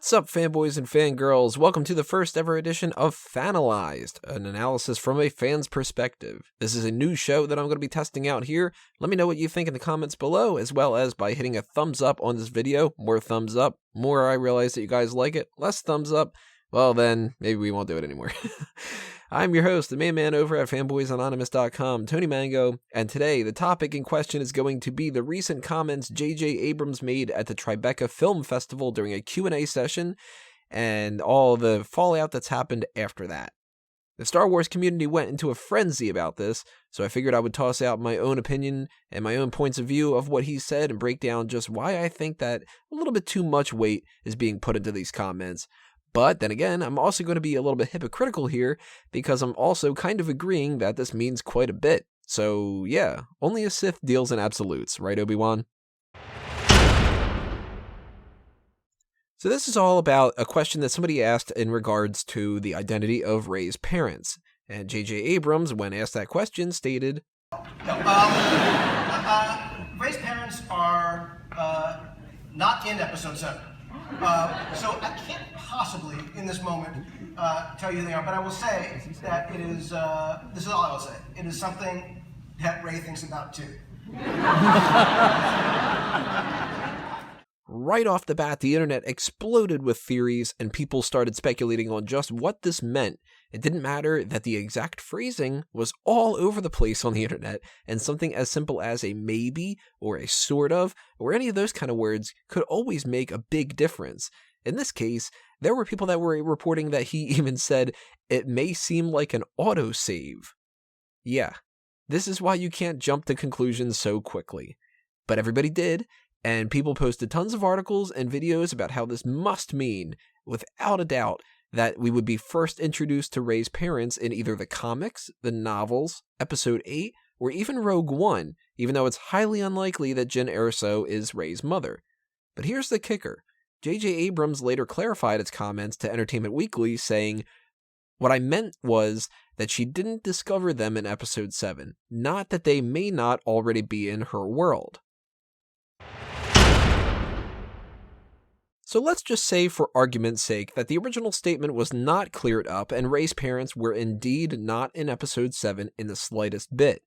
What's up, fanboys and fangirls? Welcome to the first ever edition of FANALYZED, an analysis from a fan's perspective. This is a new show that I'm going to be testing out here. Let me know what you think in the comments below, as well as by hitting a thumbs up on this video. More thumbs up, more I realize that you guys like it. Less thumbs up, well then, maybe we won't do it anymore. I'm your host, the main man over at fanboysanonymous.com, Tony Mango, and today the topic in question is going to be the recent comments JJ Abrams made at the Tribeca Film Festival during a Q&A session, and all the fallout that's happened after that. The Star Wars community went into a frenzy about this, so I figured I would toss out my own opinion and my own points of view of what he said and break down just why I think that a little bit too much weight is being put into these comments. But then again, I'm also going to be a little bit hypocritical here because I'm also kind of agreeing that this means quite a bit. So yeah, only a Sith deals in absolutes, right, Obi-Wan? So this is all about a question that somebody asked in regards to the identity of Rey's parents. And JJ Abrams, when asked that question, stated, Rey's parents are not in Episode 7. So I can't possibly, in this moment, tell you who they are, but I will say that it is, this is all I will say, it is something that Rey thinks about too. Right off the bat, the internet exploded with theories and people started speculating on just what this meant. It didn't matter that the exact phrasing was all over the place on the internet, and something as simple as a maybe or a sort of or any of those kind of words could always make a big difference. In this case, there were people that were reporting that he even said it may seem like an autosave. Yeah, this is why you can't jump to conclusions so quickly. But everybody did. And people posted tons of articles and videos about how this must mean, without a doubt, that we would be first introduced to Rey's parents in either the comics, the novels, Episode 8, or even Rogue One, even though it's highly unlikely that Jyn Erso is Rey's mother. But here's the kicker. JJ Abrams later clarified its comments to Entertainment Weekly, saying, "What I meant was that she didn't discover them in Episode 7, not that they may not already be in her world." So let's just say, for argument's sake, that the original statement was not cleared up and Rey's parents were indeed not in Episode 7 in the slightest bit.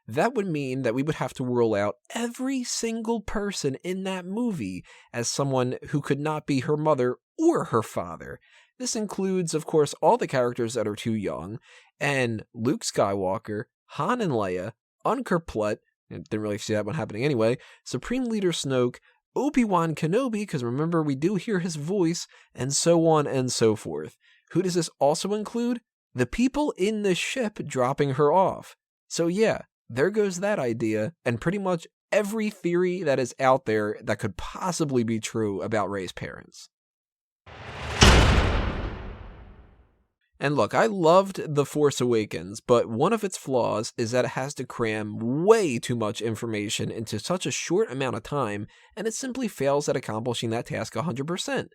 That would mean that we would have to rule out every single person in that movie as someone who could not be her mother or her father. This includes, of course, all the characters that are too young, and Luke Skywalker, Han and Leia, Unkar Plutt, didn't really see that one happening anyway, Supreme Leader Snoke, Obi-Wan Kenobi, because remember we do hear his voice, and so on and so forth. Who does this also include? The people in the ship dropping her off. So yeah, there goes that idea, and pretty much every theory that is out there that could possibly be true about Rey's parents. And look, I loved The Force Awakens, but one of its flaws is that it has to cram way too much information into such a short amount of time, and it simply fails at accomplishing that task 100%.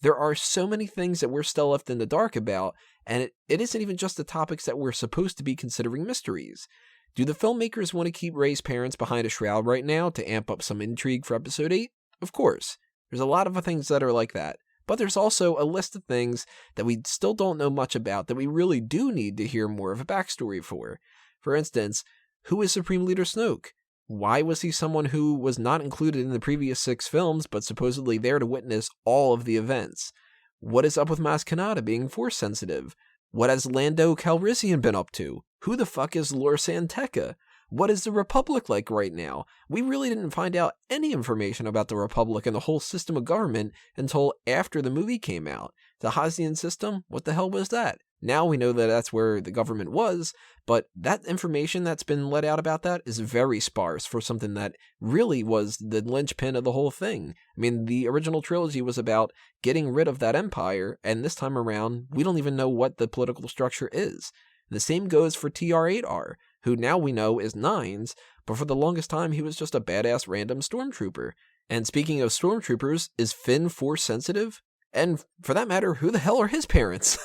There are so many things that we're still left in the dark about, and it isn't even just the topics that we're supposed to be considering mysteries. Do the filmmakers want to keep Rey's parents behind a shroud right now to amp up some intrigue for Episode 8? Of course. There's a lot of things that are like that. But there's also a list of things that we still don't know much about that we really do need to hear more of a backstory for. For instance, who is Supreme Leader Snoke? Why was he someone who was not included in the previous 6 films but supposedly there to witness all of the events? What is up with Maz Kanata being Force sensitive? What has Lando Calrissian been up to? Who the fuck is Lor San Tekka? What is the Republic like right now? We really didn't find out any information about the Republic and the whole system of government until after the movie came out. The Hazian system? What the hell was that? Now we know that that's where the government was, but that information that's been let out about that is very sparse for something that really was the linchpin of the whole thing. I mean, the original trilogy was about getting rid of that empire, and this time around, we don't even know what the political structure is. The same goes for TR-8R, who now we know is Nines, but for the longest time he was just a badass random stormtrooper. And speaking of stormtroopers, is Finn Force sensitive? And for that matter, who the hell are his parents?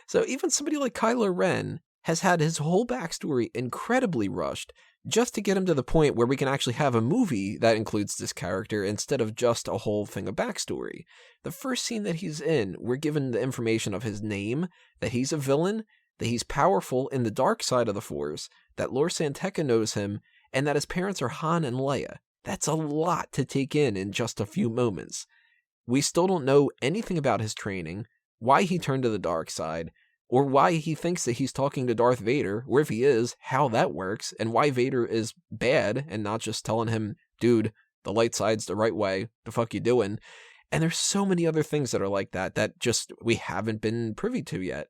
So even somebody like Kylo Ren has had his whole backstory incredibly rushed just to get him to the point where we can actually have a movie that includes this character instead of just a whole thing of backstory. The first scene that he's in, we're given the information of his name, that he's a villain, that he's powerful in the dark side of the Force, that Lor San Tekka knows him, and that his parents are Han and Leia. That's a lot to take in just a few moments. We still don't know anything about his training, why he turned to the dark side, or why he thinks that he's talking to Darth Vader, or if he is, how that works, and why Vader is bad and not just telling him, dude, the light side's the right way, the fuck you doing? And there's so many other things that are like that just we haven't been privy to yet.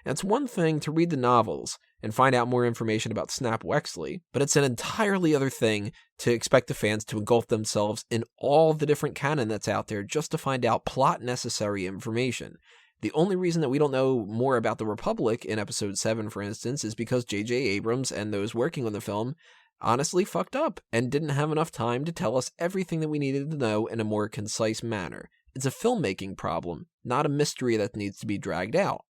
And it's one thing to read the novels and find out more information about Snap Wexley, but it's an entirely other thing to expect the fans to engulf themselves in all the different canon that's out there just to find out plot-necessary information. The only reason that we don't know more about the Republic in Episode 7, for instance, is because JJ Abrams and those working on the film honestly fucked up and didn't have enough time to tell us everything that we needed to know in a more concise manner. It's a filmmaking problem, not a mystery that needs to be dragged out.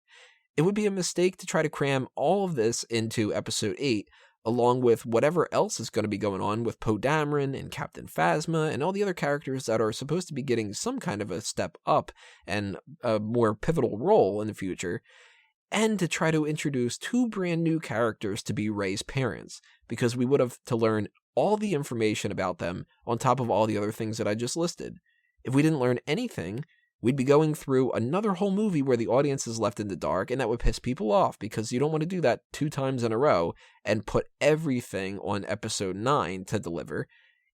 It would be a mistake to try to cram all of this into Episode 8, along with whatever else is going to be going on with Poe Dameron and Captain Phasma and all the other characters that are supposed to be getting some kind of a step up and a more pivotal role in the future, and to try to introduce 2 brand new characters to be Rey's parents, because we would have to learn all the information about them on top of all the other things that I just listed. If we didn't learn anything, we'd be going through another whole movie where the audience is left in the dark, and that would piss people off because you don't want to do that 2 times in a row and put everything on Episode 9 to deliver.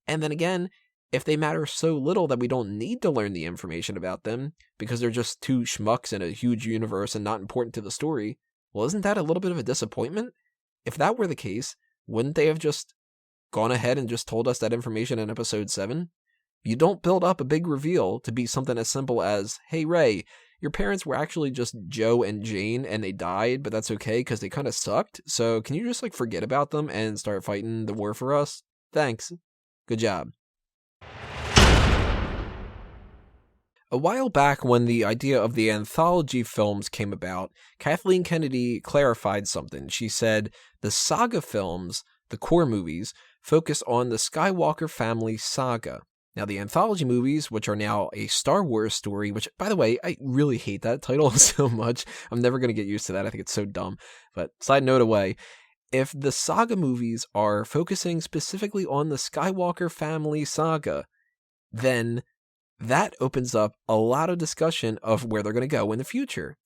And then again, if they matter so little that we don't need to learn the information about them because they're just 2 schmucks in a huge universe and not important to the story, well, isn't that a little bit of a disappointment? If that were the case, wouldn't they have just gone ahead and just told us that information in Episode 7? You don't build up a big reveal to be something as simple as, hey, Rey, your parents were actually just Joe and Jane and they died, but that's okay because they kind of sucked. So can you just forget about them and start fighting the war for us? Thanks. Good job. A while back when the idea of the anthology films came about, Kathleen Kennedy clarified something. She said the saga films, the core movies, focus on the Skywalker family saga. Now, the anthology movies, which are now a Star Wars story, which, by the way, I really hate that title so much. I'm never going to get used to that. I think it's so dumb. But side note away, if the saga movies are focusing specifically on the Skywalker family saga, then that opens up a lot of discussion of where they're going to go in the future.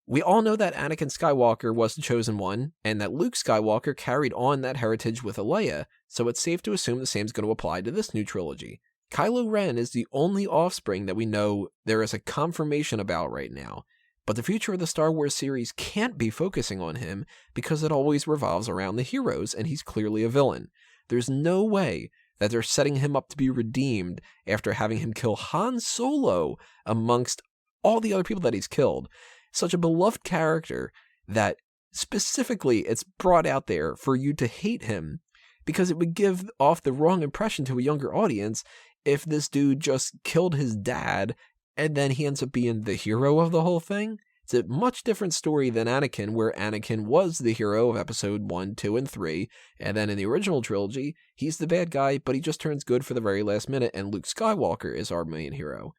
We all know that Anakin Skywalker was the chosen one, and that Luke Skywalker carried on that heritage with Leia, so it's safe to assume the same is going to apply to this new trilogy. Kylo Ren is the only offspring that we know there is a confirmation about right now, but the future of the Star Wars series can't be focusing on him because it always revolves around the heroes, and he's clearly a villain. There's no way that they're setting him up to be redeemed after having him kill Han Solo amongst all the other people that he's killed. Such a beloved character that specifically it's brought out there for you to hate him because it would give off the wrong impression to a younger audience if this dude just killed his dad and then he ends up being the hero of the whole thing. It's a much different story than Anakin, where Anakin was the hero of Episode 1, 2, and 3, and then in the original trilogy, he's the bad guy, but he just turns good for the very last minute, and Luke Skywalker is our main hero.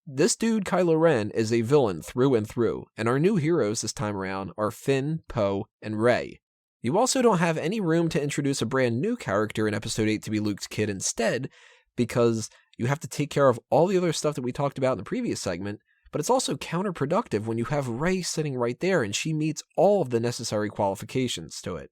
This dude, Kylo Ren, is a villain through and through, and our new heroes this time around are Finn, Poe, and Rey. You also don't have any room to introduce a brand new character in Episode 8 to be Luke's kid instead, because you have to take care of all the other stuff that we talked about in the previous segment, but it's also counterproductive when you have Rey sitting right there and she meets all of the necessary qualifications to it.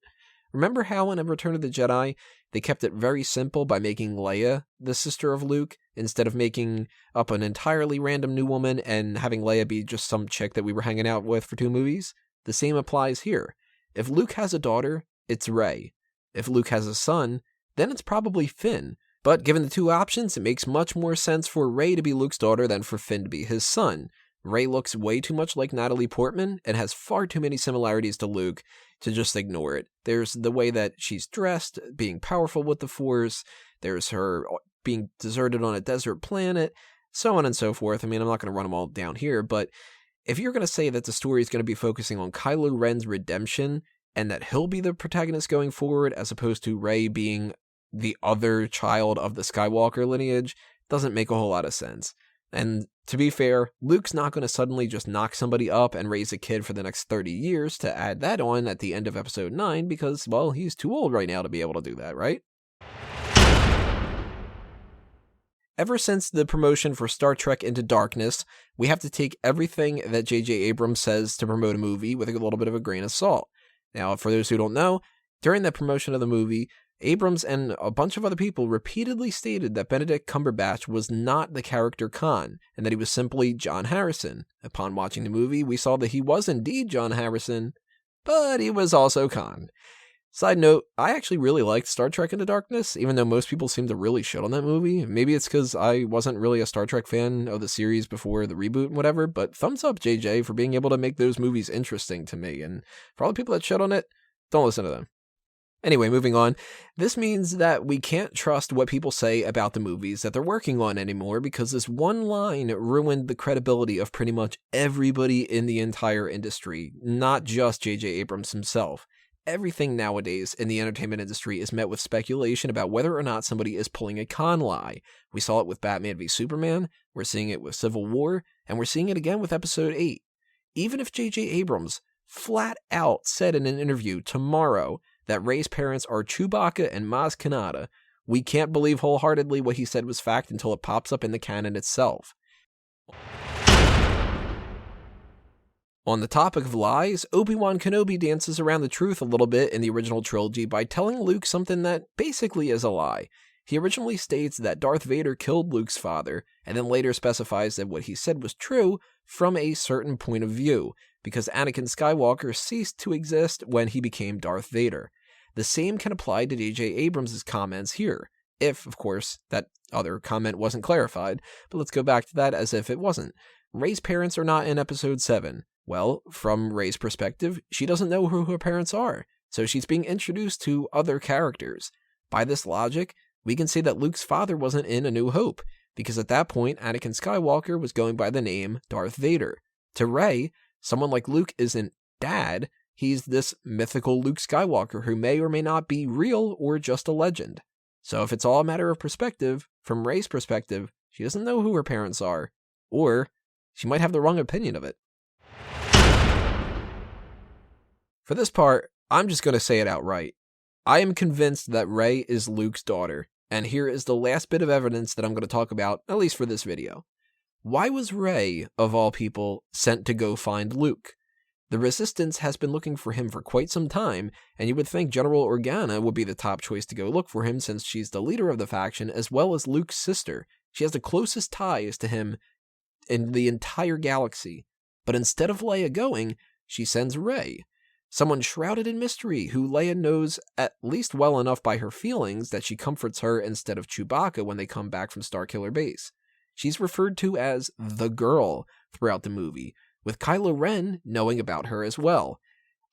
Remember how in Return of the Jedi, they kept it very simple by making Leia the sister of Luke, instead of making up an entirely random new woman and having Leia be just some chick that we were hanging out with for 2 movies? The same applies here. If Luke has a daughter, it's Rey. If Luke has a son, then it's probably Finn. But given the 2 options, it makes much more sense for Rey to be Luke's daughter than for Finn to be his son. Rey looks way too much like Natalie Portman and has far too many similarities to Luke to just ignore it. There's the way that she's dressed, being powerful with the Force, there's her being deserted on a desert planet, so on and so forth. I mean, I'm not going to run them all down here, but if you're going to say that the story is going to be focusing on Kylo Ren's redemption, and that he'll be the protagonist going forward as opposed to Rey being the other child of the Skywalker lineage doesn't make a whole lot of sense. And to be fair, Luke's not going to suddenly just knock somebody up and raise a kid for the next 30 years to add that on at the end of episode 9 because, well, he's too old right now to be able to do that, right? Ever since the promotion for Star Trek Into Darkness, we have to take everything that JJ Abrams says to promote a movie with a little bit of a grain of salt. Now, for those who don't know, during the promotion of the movie, Abrams and a bunch of other people repeatedly stated that Benedict Cumberbatch was not the character Khan, and that he was simply John Harrison. Upon watching the movie, we saw that he was indeed John Harrison, but he was also Khan. Side note, I actually really liked Star Trek Into Darkness, even though most people seem to really shit on that movie. Maybe it's because I wasn't really a Star Trek fan of the series before the reboot and whatever, but thumbs up, JJ, for being able to make those movies interesting to me, and for all the people that shit on it, don't listen to them. Anyway, moving on, this means that we can't trust what people say about the movies that they're working on anymore because this one line ruined the credibility of pretty much everybody in the entire industry, not just JJ Abrams himself. Everything nowadays in the entertainment industry is met with speculation about whether or not somebody is pulling a con lie. We saw it with Batman v Superman, we're seeing it with Civil War, and we're seeing it again with Episode 8. Even if JJ Abrams flat out said in an interview tomorrow that Rey's parents are Chewbacca and Maz Kanata, we can't believe wholeheartedly what he said was fact until it pops up in the canon itself. On the topic of lies, Obi-Wan Kenobi dances around the truth a little bit in the original trilogy by telling Luke something that basically is a lie. He originally states that Darth Vader killed Luke's father, and then later specifies that what he said was true from a certain point of view, because Anakin Skywalker ceased to exist when he became Darth Vader. The same can apply to JJ Abrams' comments here, if, of course, that other comment wasn't clarified, but let's go back to that as if it wasn't. Rey's parents are not in Episode 7. Well, from Rey's perspective, she doesn't know who her parents are, so she's being introduced to other characters. By this logic, we can say that Luke's father wasn't in A New Hope, because at that point, Anakin Skywalker was going by the name Darth Vader. To Rey, someone like Luke isn't dad, he's this mythical Luke Skywalker who may or may not be real or just a legend. So if it's all a matter of perspective, from Rey's perspective, she doesn't know who her parents are, or she might have the wrong opinion of it. For this part, I'm just going to say it outright. I am convinced that Rey is Luke's daughter, and here is the last bit of evidence that I'm going to talk about, at least for this video. Why was Rey, of all people, sent to go find Luke? The Resistance has been looking for him for quite some time, and you would think General Organa would be the top choice to go look for him since she's the leader of the faction as well as Luke's sister. She has the closest ties to him in the entire galaxy. But instead of Leia going, she sends Rey, someone shrouded in mystery who Leia knows at least well enough by her feelings that she comforts her instead of Chewbacca when they come back from Starkiller Base. She's referred to as the girl throughout the movie, with Kylo Ren knowing about her as well.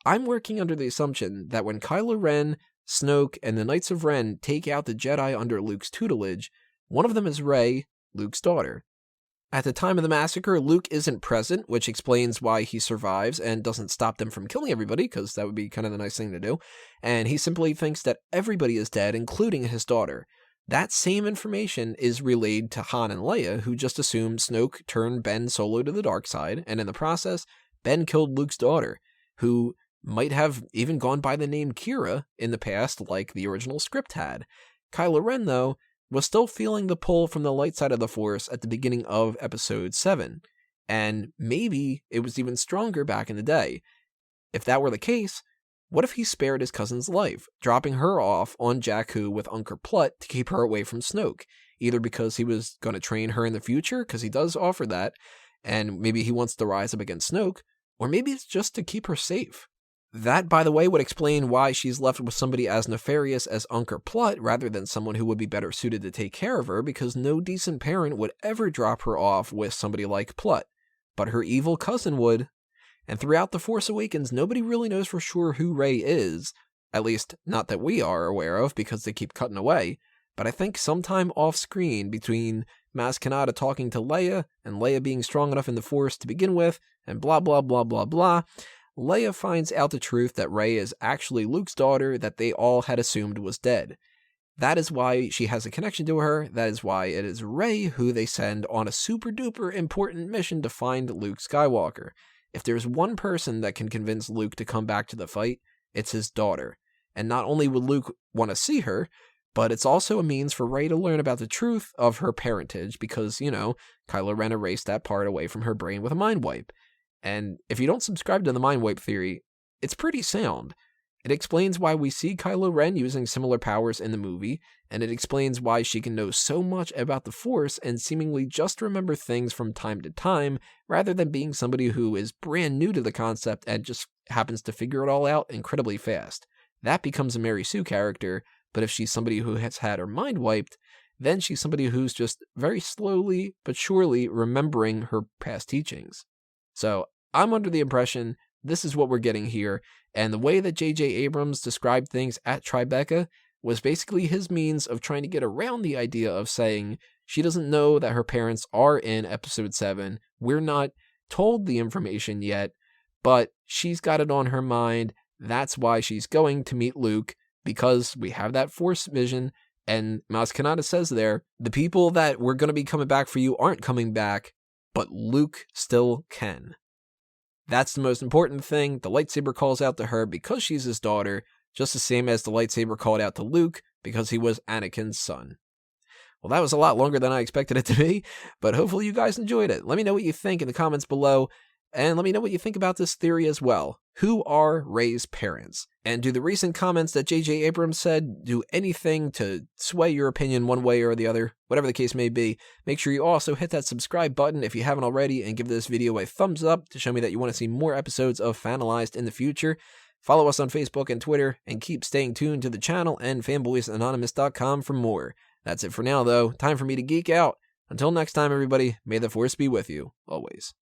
I'm working under the assumption that when Kylo Ren, Snoke, and the Knights of Ren take out the Jedi under Luke's tutelage, one of them is Rey, Luke's daughter. At the time of the massacre, Luke isn't present, which explains why he survives and doesn't stop them from killing everybody, because that would be kind of the nice thing to do, and he simply thinks that everybody is dead, including his daughter. That same information is relayed to Han and Leia, who just assume Snoke turned Ben Solo to the dark side, and in the process, Ben killed Luke's daughter, who might have even gone by the name Kira in the past like the original script had. Kylo Ren, though, was still feeling the pull from the light side of the Force at the beginning of Episode 7, and maybe it was even stronger back in the day. If that were the case, what if he spared his cousin's life, dropping her off on Jakku with Unkar Plutt to keep her away from Snoke, either because he was going to train her in the future, because he does offer that, and maybe he wants to rise up against Snoke, or maybe it's just to keep her safe. That, by the way, would explain why she's left with somebody as nefarious as Unkar Plutt rather than someone who would be better suited to take care of her, because no decent parent would ever drop her off with somebody like Plutt. But her evil cousin would. And throughout The Force Awakens, nobody really knows for sure who Rey is, at least not that we are aware of because they keep cutting away, but I think sometime off-screen between Maz Kanata talking to Leia and Leia being strong enough in the Force to begin with, and blah blah blah blah blah, Leia finds out the truth that Rey is actually Luke's daughter that they all had assumed was dead. That is why she has a connection to her. That is why it is Rey who they send on a super duper important mission to find Luke Skywalker. If there's one person that can convince Luke to come back to the fight, it's his daughter. And not only would Luke want to see her, but it's also a means for Rey to learn about the truth of her parentage because, Kylo Ren erased that part away from her brain with a mind wipe. And if you don't subscribe to the mind wipe theory, it's pretty sound. It explains why we see Kylo Ren using similar powers in the movie, and it explains why she can know so much about the Force and seemingly just remember things from time to time, rather than being somebody who is brand new to the concept and just happens to figure it all out incredibly fast. That becomes a Mary Sue character, but if she's somebody who has had her mind wiped, then she's somebody who's just very slowly but surely remembering her past teachings. So I'm under the impression this is what we're getting here, and the way that JJ Abrams described things at Tribeca was basically his means of trying to get around the idea of saying she doesn't know that her parents are in Episode 7. We're not told the information yet, but she's got it on her mind. That's why she's going to meet Luke, because we have that Force vision, and Maz Kanata says there, the people that were going to be coming back for you aren't coming back, but Luke still can. That's the most important thing. The lightsaber calls out to her because she's his daughter, just the same as the lightsaber called out to Luke because he was Anakin's son. Well, that was a lot longer than I expected it to be, but hopefully you guys enjoyed it. Let me know what you think in the comments below, and let me know what you think about this theory as well. Who are Rey's parents? And do the recent comments that JJ Abrams said do anything to sway your opinion one way or the other? Whatever the case may be, make sure you also hit that subscribe button if you haven't already, and give this video a thumbs up to show me that you want to see more episodes of Fanalized in the future. Follow us on Facebook and Twitter, and keep staying tuned to the channel and fanboysanonymous.com for more. That's it for now, though. Time for me to geek out. Until next time, everybody, may the Force be with you, always.